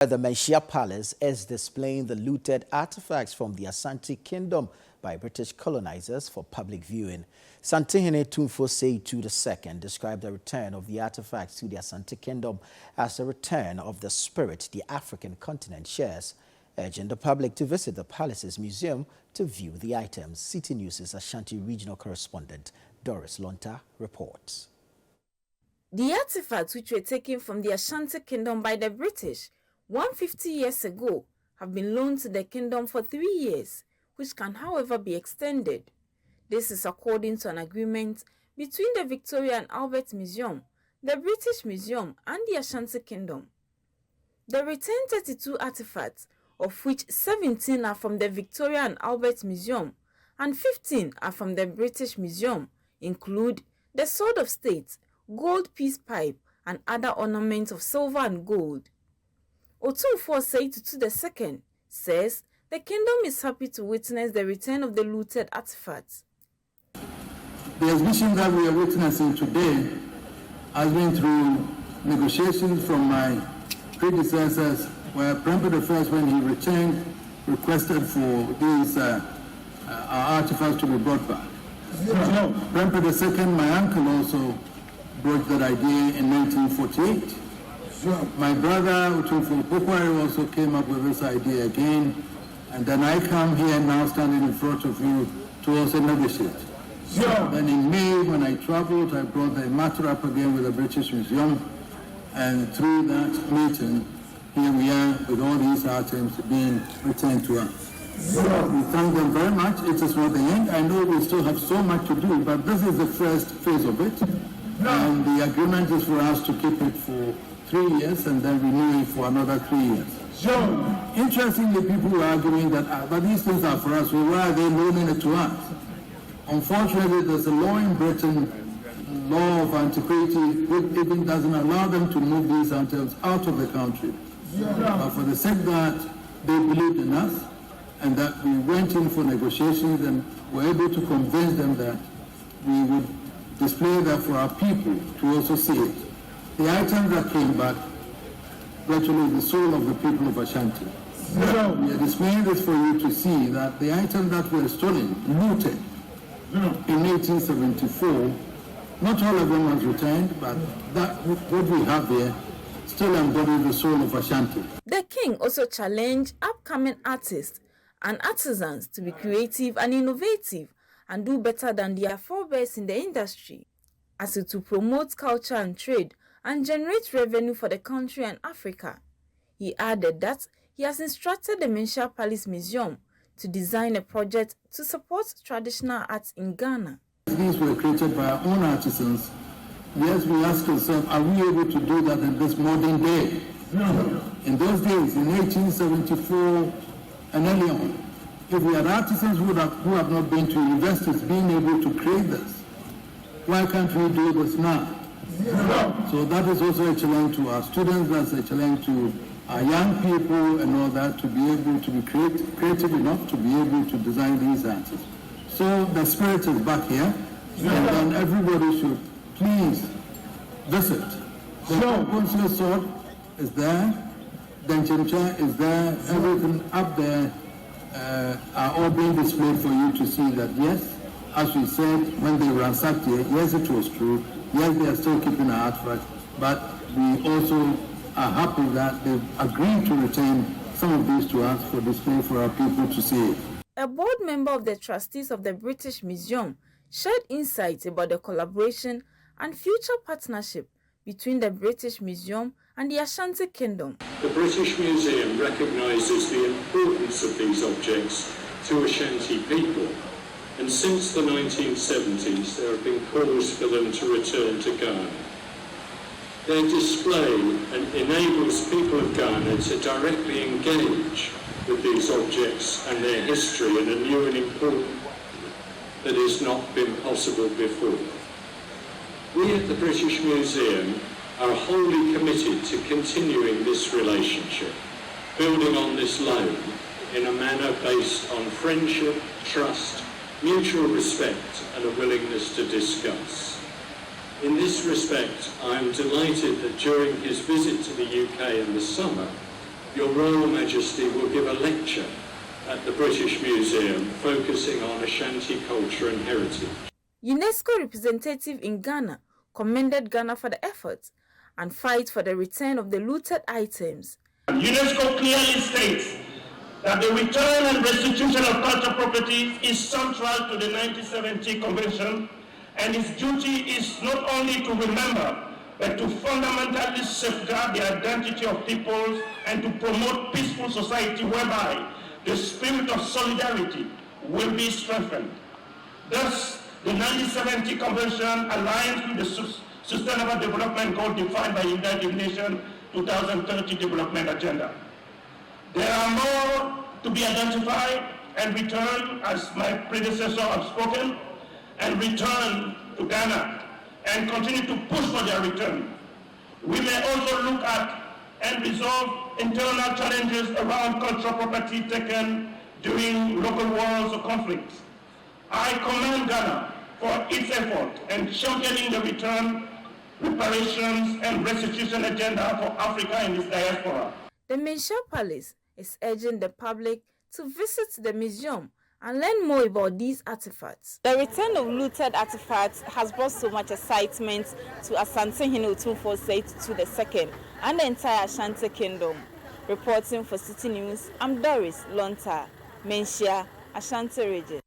The Manhyia Palace is displaying the looted artifacts from the Ashanti Kingdom by British colonizers for public viewing. Santihene Tumfo Seitu II described the return of the artifacts to the Ashanti Kingdom as a return of the spirit the African continent shares, urging the public to visit the palace's museum to view the items. Citi News' Ashanti regional correspondent Doris Lonta reports. The artifacts, which were taken from the Ashanti Kingdom by the British 150 years ago, have been loaned to the kingdom for 3 years, which can, however, be extended. This is according to an agreement between the Victoria and Albert Museum, the British Museum, and the Ashanti Kingdom. The returned 32 artifacts, of which 17 are from the Victoria and Albert Museum and 15 are from the British Museum, include the Sword of State, gold peace pipe, and other ornaments of silver and gold. Otumfuo Seitu II says the kingdom is happy to witness the return of the looted artifacts. The exhibition that we are witnessing today has been through negotiations from my predecessors, where Prempeh I, when he returned, requested for these artifacts to be brought back. Prempeh II, my uncle, also brought that idea in 1948. My brother, Otumfuo Pokwari, also came up with this idea again, and then I come here now standing in front of you to also negotiate. Then in May, when I traveled, I brought the matter up again with the British Museum, and through that meeting, here we are with all these items being returned to us. We thank them very much. It is not the end. I know we still have so much to do, but this is the first phase of it. And the agreement is for us to keep it for 3 years and then renew it for another 3 years. Interestingly, people are arguing that but these things are for us, why are they loaning it to us? Unfortunately, there's a law in Britain, law of antiquity, which even doesn't allow them to move these items out of the country. But for the sake that they believed in us and that we went in for negotiations and were able to convince them that we would display that for our people to also see it. The items that came back, virtually the soul of the people of Ashanti. We are displaying this for you to see that the items that were stolen, looted, in 1874, not all of them was returned, but that what we have here still embodies the soul of Ashanti. The king also challenged upcoming artists and artisans to be creative and innovative and do better than their forebears in the industry, as it will promote culture and trade and generate revenue for the country and Africa. He added that he has instructed the Manhyia Palace Museum to design a project to support traditional arts in Ghana. These were created by our own artisans. Yes, we ask ourselves, are we able to do that in this modern day? No. In those days, in 1874 and early on, if we had artisans who have not been to universities being able to create this, why can't we do this now? No. So that is also a challenge to our students, that's a challenge to our young people and all that, to be able to be creative enough to be able to design these answers. So the spirit is back here, and then everybody should please visit. The Consul sword is there, the Nchemcha is there, everything up there are all being displayed for you to see that yes, as we said when they ransacked here, yes, it was true, yes, they are still keeping our artifacts, but we also are happy that they've agreed to retain some of these to us for display for our people to see. A board member of the trustees of the British Museum shared insights about the collaboration and future partnership between the British Museum and the Ashanti Kingdom. The British Museum recognises the importance of these objects to Ashanti people, and since the 1970s there have been calls for them to return to Ghana. Their display enables people of Ghana to directly engage with these objects and their history in a new and important way that has not been possible before. We at the British Museum are wholly committed to continuing this relationship, building on this loan in a manner based on friendship, trust, mutual respect and a willingness to discuss. In this respect, I am delighted that during his visit to the UK in the summer, Your Royal Majesty will give a lecture at the British Museum focusing on Ashanti culture and heritage. UNESCO representative in Ghana commended Ghana for the efforts and fight for the return of the looted items. UNESCO clearly states that the return and restitution of cultural properties is central to the 1970 Convention, and its duty is not only to remember, but to fundamentally safeguard the identity of peoples and to promote peaceful society whereby the spirit of solidarity will be strengthened. Thus, the 1970 Convention aligns with the Sustainable Development Goal defined by the United Nations 2030 Development Agenda. There are more to be identified and returned, as my predecessor have spoken, and returned to Ghana and continue to push for their return. We may also look at and resolve internal challenges around cultural property taken during local wars or conflicts. I commend Ghana for its effort in championing the return, reparations and restitution agenda for Africa and its diaspora. The Manhyia Palace is urging the public to visit the museum and learn more about these artifacts. The return of looted artifacts has brought so much excitement to Asantehene Otumfuo Seitu II and the entire Ashanti Kingdom. Reporting for Citi News, I'm Doris Lonta, Manhyia, Ashanti region.